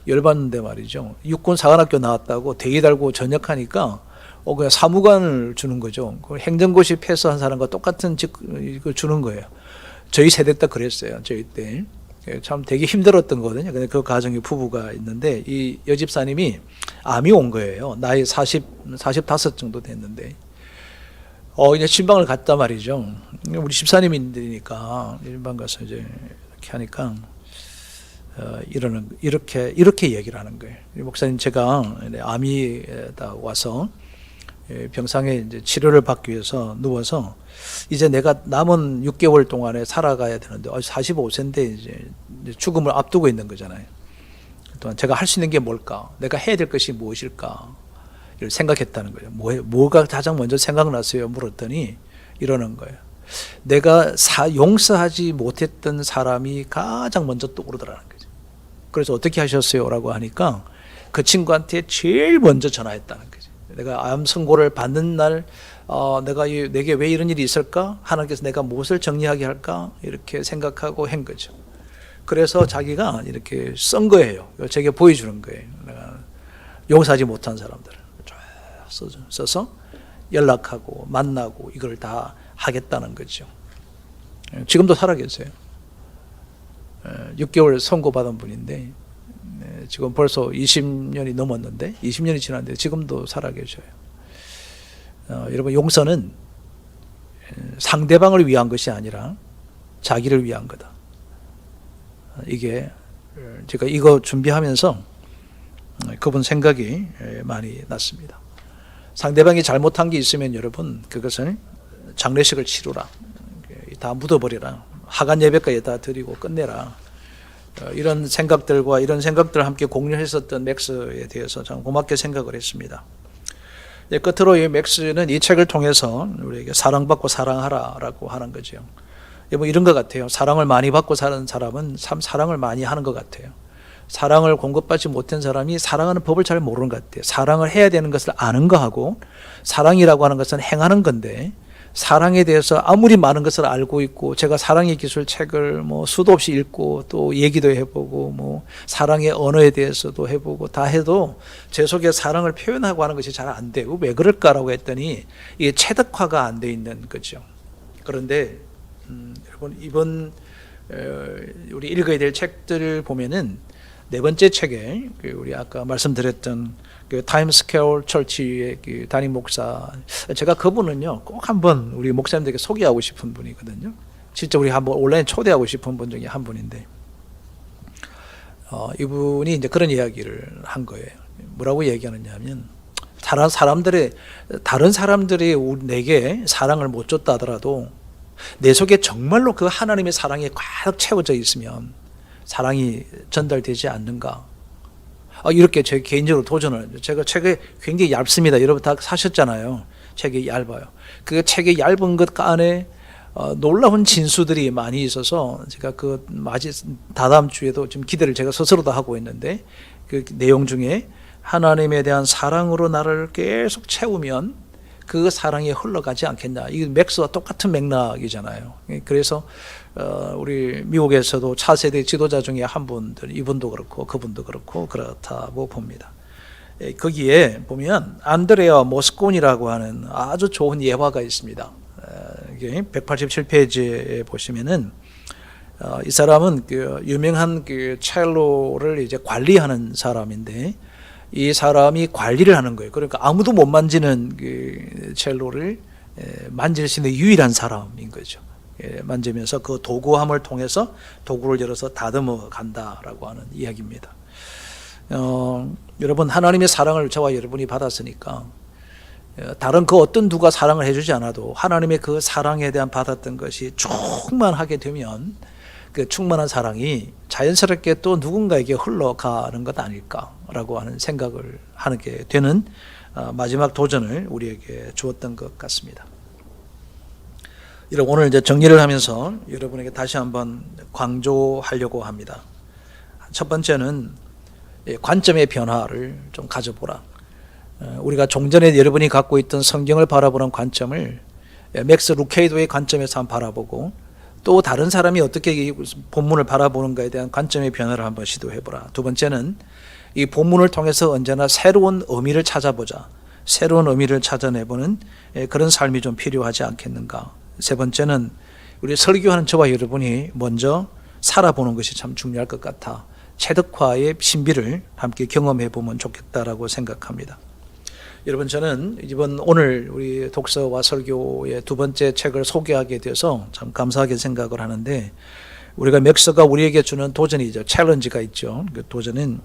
열받는데 말이죠. 육군사관학교 나왔다고 대위 달고 전역하니까 그냥 사무관을 주는 거죠. 행정고시 패스한 사람과 똑같은 이거 주는 거예요. 저희 세대 때 그랬어요. 저희 때. 참 되게 힘들었던 거거든요. 근데 그 가정에 부부가 있는데 이 여집사님이 암이 온 거예요. 나이 45 정도 됐는데. 이제 신방을 갔단 말이죠. 우리 집사님인들이니까 신방 가서 이제 이렇게 하니까 이렇게 얘기를 하는 거예요. 목사님 제가 암이 와서 병상에 이제 치료를 받기 위해서 누워서 이제 내가 남은 6개월 동안에 살아가야 되는데 45세인데 이제 죽음을 앞두고 있는 거잖아요. 또한 제가 할 수 있는 게 뭘까? 내가 해야 될 것이 무엇일까? 이를 생각했다는 거예요. 뭐가 가장 먼저 생각났어요? 물었더니 이러는 거예요. 내가 용서하지 못했던 사람이 가장 먼저 떠오르더라는 거죠. 그래서 어떻게 하셨어요? 라고 하니까 그 친구한테 제일 먼저 전화했다는 거죠. 내가 암 선고를 받는 날 내게 왜 이런 일이 있을까? 하나님께서 내가 무엇을 정리하게 할까? 이렇게 생각하고 한 거죠. 그래서 자기가 이렇게 쓴 거예요. 제게 보여주는 거예요. 내가 용서하지 못한 사람들을 쭉 써서 연락하고 만나고 이걸 다 하겠다는 거죠. 지금도 살아계세요. 6개월 선고받은 분인데 지금 벌써 20년이 넘었는데 20년이 지났는데 지금도 살아계셔요. 여러분, 용서는 상대방을 위한 것이 아니라 자기를 위한 거다. 이게 제가 이거 준비하면서 그분 생각이 많이 났습니다. 상대방이 잘못한 게 있으면 여러분 그것을 장례식을 치르라, 다 묻어버리라, 하간 예배까지 다 드리고 끝내라. 이런 생각들과 이런 생각들을 함께 공유했었던 맥스에 대해서 참 고맙게 생각을 했습니다. 끝으로 이 맥스는 이 책을 통해서 우리에게 사랑받고 사랑하라라고 하는 거죠. 뭐 이런 것 같아요. 사랑을 많이 받고 사는 사람은 참 사랑을 많이 하는 것 같아요. 사랑을 공급받지 못한 사람이 사랑하는 법을 잘 모르는 것 같아요. 사랑을 해야 되는 것을 아는 거하고 사랑이라고 하는 것은 행하는 건데, 사랑에 대해서 아무리 많은 것을 알고 있고 제가 사랑의 기술 책을 뭐 수도 없이 읽고 또 얘기도 해보고 뭐 사랑의 언어에 대해서도 해보고 다 해도 제 속에 사랑을 표현하고 하는 것이 잘 안 되고 왜 그럴까라고 했더니 이게 체득화가 안 돼 있는 거죠. 그런데 여러분, 이번 우리 읽어야 될 책들을 보면은 네 번째 책에 우리 아까 말씀드렸던 그 타임스퀘어 철치의 그 담임 목사, 제가 그분은요 꼭 한번 우리 목사님들에게 소개하고 싶은 분이거든요. 진짜 우리 한번 온라인 초대하고 싶은 분 중에 한 분인데, 이분이 이제 그런 이야기를 한 거예요. 뭐라고 얘기하느냐면, 다른 사람들이 내게 사랑을 못 줬다 하더라도 내 속에 정말로 그 하나님의 사랑이 가득 채워져 있으면 사랑이 전달되지 않는가? 이렇게 제 개인적으로 도전을, 제가 책이 굉장히 얇습니다. 여러분 다 사셨잖아요. 책이 얇아요. 그 책의 얇은 것 안에 놀라운 진수들이 많이 있어서 제가 다다음 주에도 지금 기대를 제가 스스로도 하고 있는데, 그 내용 중에 하나님에 대한 사랑으로 나를 계속 채우면 그 사랑이 흘러가지 않겠냐. 이 맥스와 똑같은 맥락이잖아요. 그래서 우리 미국에서도 차세대 지도자 중에 한 분들, 이분도 그렇고 그분도 그렇고 그렇다고 봅니다. 거기에 보면 안드레아 모스콘이라고 하는 아주 좋은 예화가 있습니다. 이게 187페이지에 보시면은 이 사람은 그 유명한 그 첼로를 이제 관리하는 사람인데, 이 사람이 관리를 하는 거예요. 그러니까 아무도 못 만지는 그 첼로를 만질 수 있는 유일한 사람인 거죠. 만지면서 그 도구함을 통해서 도구를 열어서 다듬어 간다라고 하는 이야기입니다. 여러분, 하나님의 사랑을 저와 여러분이 받았으니까 다른 그 어떤 누가 사랑을 해주지 않아도 하나님의 그 사랑에 대한 받았던 것이 충만하게 되면 그 충만한 사랑이 자연스럽게 또 누군가에게 흘러가는 것 아닐까라고 하는 생각을 하게 되는 마지막 도전을 우리에게 주었던 것 같습니다. 오늘 이제 정리를 하면서 여러분에게 다시 한번 강조하려고 합니다. 첫 번째는 관점의 변화를 좀 가져보라. 우리가 종전에 여러분이 갖고 있던 성경을 바라보는 관점을 맥스 루케이도의 관점에서 한번 바라보고, 또 다른 사람이 어떻게 이 본문을 바라보는가에 대한 관점의 변화를 한번 시도해보라. 두 번째는 이 본문을 통해서 언제나 새로운 의미를 찾아보자. 새로운 의미를 찾아내보는 그런 삶이 좀 필요하지 않겠는가. 세 번째는 우리 설교하는 저와 여러분이 먼저 살아보는 것이 참 중요할 것 같아 체득화의 신비를 함께 경험해 보면 좋겠다라고 생각합니다. 여러분, 저는 오늘 우리 독서와 설교의 두 번째 책을 소개하게 돼서 참 감사하게 생각을 하는데, 우리가 맥스가 우리에게 주는 도전이죠. 챌린지가 있죠. 그 도전은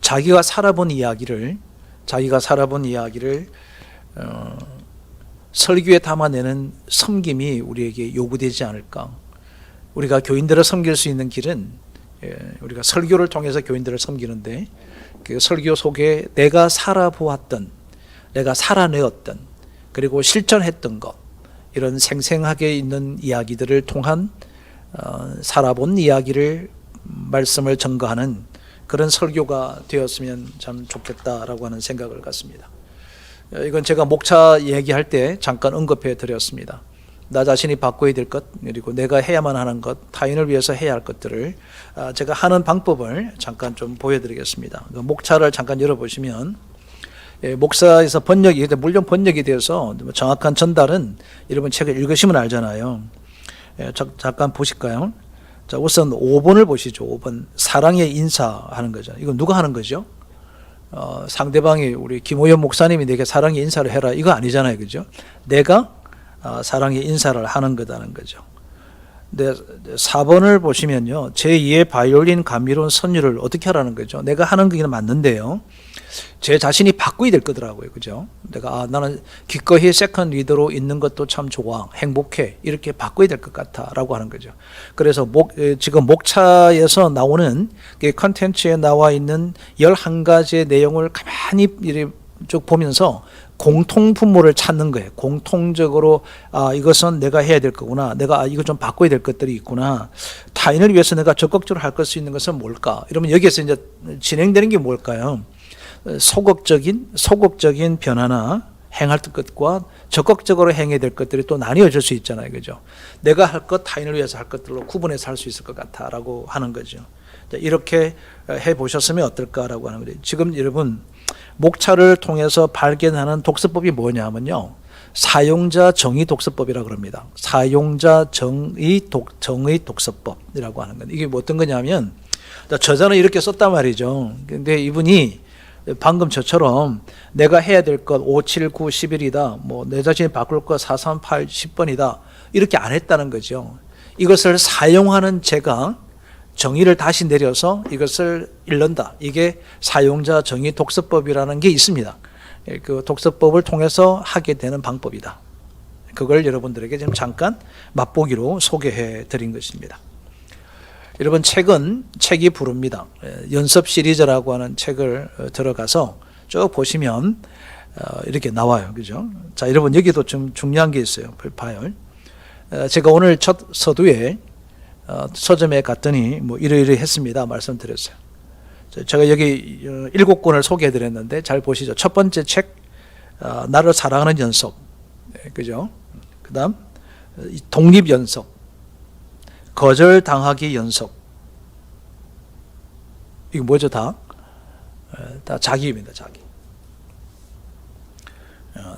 자기가 살아본 이야기를 설교에 담아내는 섬김이 우리에게 요구되지 않을까. 우리가 교인들을 섬길 수 있는 길은 우리가 설교를 통해서 교인들을 섬기는데 그 설교 속에 내가 살아보았던, 내가 살아내었던, 그리고 실천했던 것, 이런 생생하게 있는 이야기들을 통한 살아본 이야기를 말씀을 전가하는 그런 설교가 되었으면 참 좋겠다라고 하는 생각을 갖습니다. 이건 제가 목차 얘기할 때 잠깐 언급해 드렸습니다. 나 자신이 바꿔야 될 것, 그리고 내가 해야만 하는 것, 타인을 위해서 해야 할 것들을 제가 하는 방법을 잠깐 좀 보여드리겠습니다. 목차를 잠깐 열어보시면 목사에서 번역이, 물론 번역이 되어서 정확한 전달은 여러분 책을 읽으시면 알잖아요. 잠깐 보실까요? 자, 우선 5번을 보시죠. 5번. 사랑의 인사하는 거죠. 이건 누가 하는 거죠? 상대방이 우리 김호연 목사님이 내게 사랑의 인사를 해라. 이거 아니잖아요. 그죠? 내가 사랑의 인사를 하는 거다는 거죠. 근데 4번을 보시면요. 제2의 바이올린 감미로운 선율을 어떻게 하라는 거죠? 내가 하는 게 맞는데요. 제 자신이 바꾸야 될 거더라고요. 그죠? 내가 나는 기꺼이 세컨 리더로 있는 것도 참 좋아. 행복해. 이렇게 바꿔야 될 것 같아. 라고 하는 거죠. 그래서 지금 목차에서 나오는 컨텐츠에 나와 있는 11가지의 내용을 가만히 쭉 보면서 공통분모를 찾는 거예요. 공통적으로 이것은 내가 해야 될 거구나. 내가 이거 좀 바꿔야 될 것들이 있구나. 타인을 위해서 내가 적극적으로 할 수 있는 것은 뭘까? 이러면 여기에서 이제 진행되는 게 뭘까요? 소극적인 변화나 행할 것과 적극적으로 행해야 될 것들이 또 나뉘어질 수 있잖아요. 그죠? 내가 할 것, 타인을 위해서 할 것들로 구분해서 할 수 있을 것 같다라고 하는 거죠. 이렇게 해 보셨으면 어떨까라고 하는 거죠. 지금 여러분 목차를 통해서 발견하는 독서법이 뭐냐면요. 사용자 정의 독서법이라고 합니다. 사용자 정의 독서법이라고 하는 건 이게 어떤 거냐면 저자는 이렇게 썼단 말이죠. 근데 이분이 방금 저처럼 내가 해야 될 것 5, 7, 9, 11이다. 뭐 내 자신이 바꿀 것 4, 3, 8, 10번이다. 이렇게 안 했다는 거죠. 이것을 사용하는 제가 정의를 다시 내려서 이것을 읽는다. 이게 사용자 정의 독서법이라는 게 있습니다. 그 독서법을 통해서 하게 되는 방법이다. 그걸 여러분들에게 지금 잠깐 맛보기로 소개해 드린 것입니다. 여러분 책이 부릅니다. 연습 시리즈라고 하는 책을 들어가서 쭉 보시면 이렇게 나와요. 그죠? 자, 여러분 여기도 좀 중요한 게 있어요. 봐요. 제가 오늘 첫 서두에 서점에 갔더니 뭐 이러이러 했습니다. 말씀드렸어요. 제가 여기 7권을 소개해 드렸는데 잘 보시죠. 첫 번째 책 나를 사랑하는 연속. 그죠? 그다음 독립 연속. 거절당하기 연속. 이거 뭐죠? 다 자기입니다. 자기.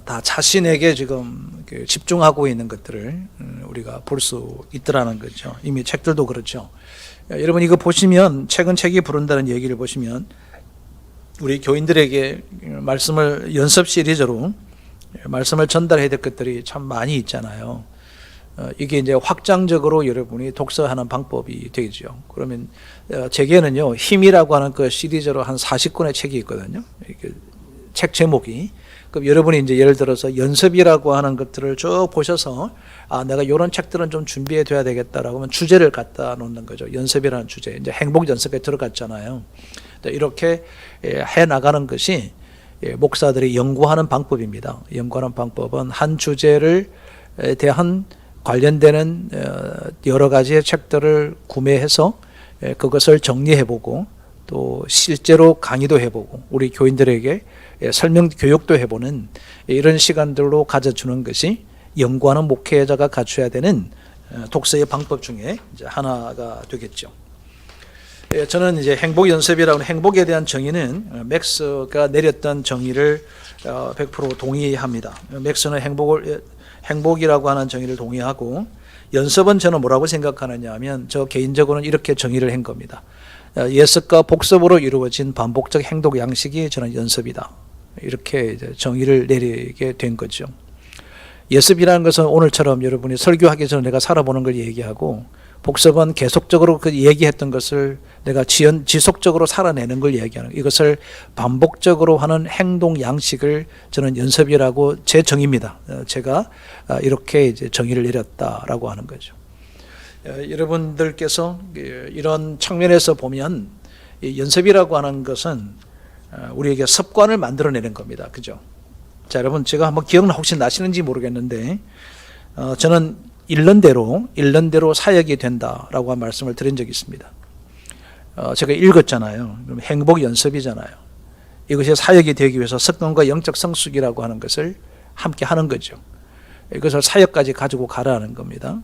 다 자신에게 지금 집중하고 있는 것들을 우리가 볼 수 있더라는 거죠. 이미 책들도 그렇죠. 여러분 이거 보시면 책이 부른다는 얘기를 보시면 우리 교인들에게 말씀을 연습 시리즈로 말씀을 전달해야 될 것들이 참 많이 있잖아요. 이게 이제 확장적으로 여러분이 독서하는 방법이 되죠. 그러면 제게는요 힘이라고 하는 그 시리즈로 한 40권의 책이 있거든요. 책 제목이. 그럼 여러분이 이제 예를 들어서 연습이라고 하는 것들을 쭉 보셔서 내가 이런 책들은 좀 준비해 둬야 되겠다라고 하면 주제를 갖다 놓는 거죠. 연습이라는 주제. 이제 행복 연습에 들어갔잖아요. 이렇게 해 나가는 것이 목사들이 연구하는 방법입니다. 연구하는 방법은 한 주제를 대한 관련되는 여러 가지의 책들을 구매해서 그것을 정리해보고 또 실제로 강의도 해보고 우리 교인들에게 설명 교육도 해보는 이런 시간들로 가져주는 것이 연구하는 목회자가 갖춰야 되는 독서의 방법 중에 이제 하나가 되겠죠. 저는 이제 행복 연습이라고 하는 행복에 대한 정의는 맥스가 내렸던 정의를 100% 동의합니다. 맥스는 행복이라고 하는 정의를 동의하고 연습은 저는 뭐라고 생각하느냐 하면 저 개인적으로는 이렇게 정의를 한 겁니다. 예습과 복습으로 이루어진 반복적 행동 양식이 저는 연습이다. 이렇게 이제 정의를 내리게 된 거죠. 예습이라는 것은 오늘처럼 여러분이 설교하기 전에 내가 살아보는 걸 얘기하고 복습은 계속적으로 그 얘기했던 것을 내가 지속적으로 살아내는 걸 얘기하는 거예요. 이것을 반복적으로 하는 행동 양식을 저는 연습이라고 제 정의입니다. 제가 이렇게 이제 정의를 내렸다라고 하는 거죠. 여러분들께서 이런 측면에서 보면 연습이라고 하는 것은 우리에게 습관을 만들어내는 겁니다. 그죠? 자, 여러분 제가 한번 혹시 나시는지 모르겠는데 저는 1년대로 사역이 된다라고 한 말씀을 드린 적이 있습니다. 제가 읽었잖아요. 그럼 행복 연습이잖아요. 이것이 사역이 되기 위해서 습관과 영적 성숙이라고 하는 것을 함께 하는 거죠. 이것을 사역까지 가지고 가라는 겁니다.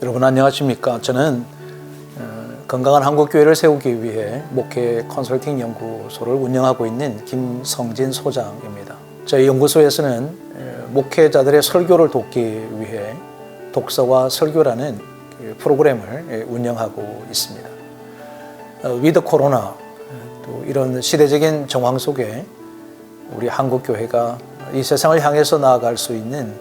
여러분 안녕하십니까? 저는 건강한 한국교회를 세우기 위해 목회 컨설팅 연구소를 운영하고 있는 김성진 소장입니다. 저희 연구소에서는 목회자들의 설교를 돕기 위해 독서와 설교라는 프로그램을 운영하고 있습니다. 위드 코로나 또 이런 시대적인 정황 속에 우리 한국교회가 이 세상을 향해서 나아갈 수 있는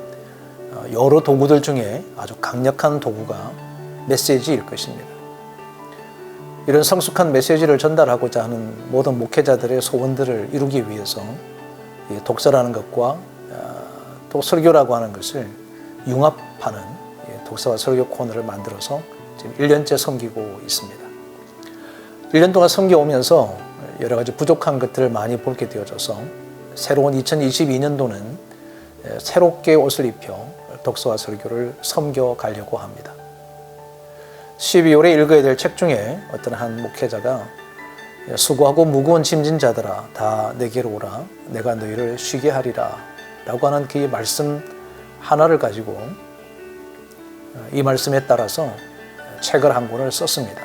여러 도구들 중에 아주 강력한 도구가 메시지일 것입니다. 이런 성숙한 메시지를 전달하고자 하는 모든 목회자들의 소원들을 이루기 위해서 독서라는 것과 또 설교라고 하는 것을 융합하는 독서와 설교 코너를 만들어서 지금 1년째 섬기고 있습니다. 1년 동안 섬겨오면서 여러 가지 부족한 것들을 많이 보게 되어져서 새로운 2022년도는 새롭게 옷을 입혀 독서와 설교를 섬겨가려고 합니다. 12월에 읽어야 될 책 중에 어떤 한 목회자가 수고하고 무거운 짐진 자들아 다 내게로 오라 내가 너희를 쉬게 하리라 라고 하는 그 말씀 하나를 가지고 이 말씀에 따라서 책을 한 권을 썼습니다.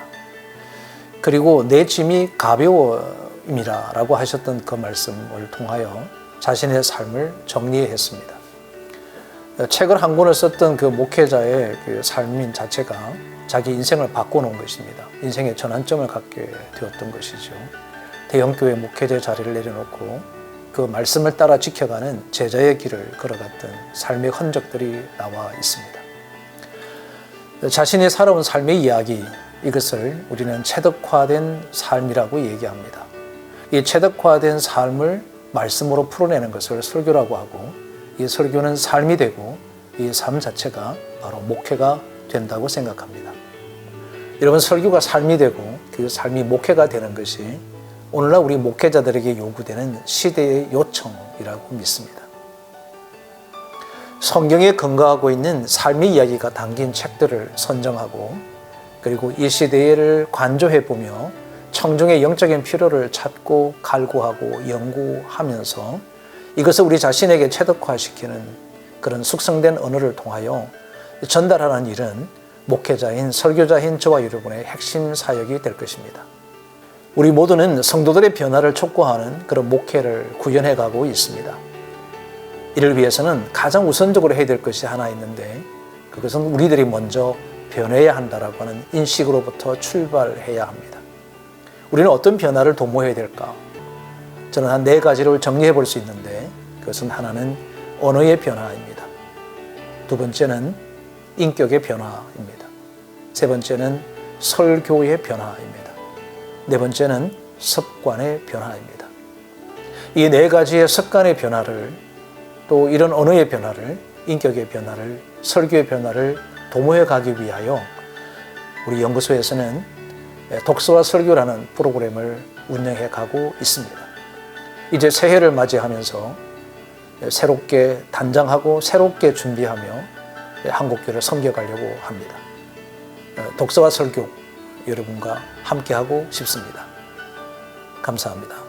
그리고 내 짐이 가벼움이라 라고 하셨던 그 말씀을 통하여 자신의 삶을 정리했습니다. 책을 한 권을 썼던 그 목회자의 그 삶인 자체가 자기 인생을 바꿔놓은 것입니다. 인생의 전환점을 갖게 되었던 것이죠. 대형교회 목회자 자리를 내려놓고 그 말씀을 따라 지켜가는 제자의 길을 걸어갔던 삶의 흔적들이 나와 있습니다. 자신이 살아온 삶의 이야기, 이것을 우리는 체득화된 삶이라고 얘기합니다. 이 체득화된 삶을 말씀으로 풀어내는 것을 설교라고 하고 이 설교는 삶이 되고 이 삶 자체가 바로 목회가 된다고 생각합니다. 여러분 설교가 삶이 되고 그 삶이 목회가 되는 것이 오늘날 우리 목회자들에게 요구되는 시대의 요청이라고 믿습니다. 성경에 근거하고 있는 삶의 이야기가 담긴 책들을 선정하고 그리고 이 시대를 관조해보며 청중의 영적인 필요를 찾고 갈구하고 연구하면서 이것을 우리 자신에게 체득화시키는 그런 숙성된 언어를 통하여 전달하는 일은 목회자인 설교자인 저와 여러분의 핵심 사역이 될 것입니다. 우리 모두는 성도들의 변화를 촉구하는 그런 목회를 구현해 가고 있습니다. 이를 위해서는 가장 우선적으로 해야 될 것이 하나 있는데 그것은 우리들이 먼저 변해야 한다라고 하는 인식으로부터 출발해야 합니다. 우리는 어떤 변화를 도모해야 될까? 저는 한 4가지를 정리해 볼 수 있는데 그것은 하나는 언어의 변화입니다. 2번째는 인격의 변화입니다. 3번째는 설교의 변화입니다. 4번째는 습관의 변화입니다. 이 4가지의 습관의 변화를 또 이런 언어의 변화를 인격의 변화를 설교의 변화를 도모해 가기 위하여 우리 연구소에서는 독서와 설교라는 프로그램을 운영해 가고 있습니다. 이제 새해를 맞이하면서 새롭게 단장하고 새롭게 준비하며 한국교회를 섬겨가려고 합니다. 독서와 설교 여러분과 함께하고 싶습니다. 감사합니다.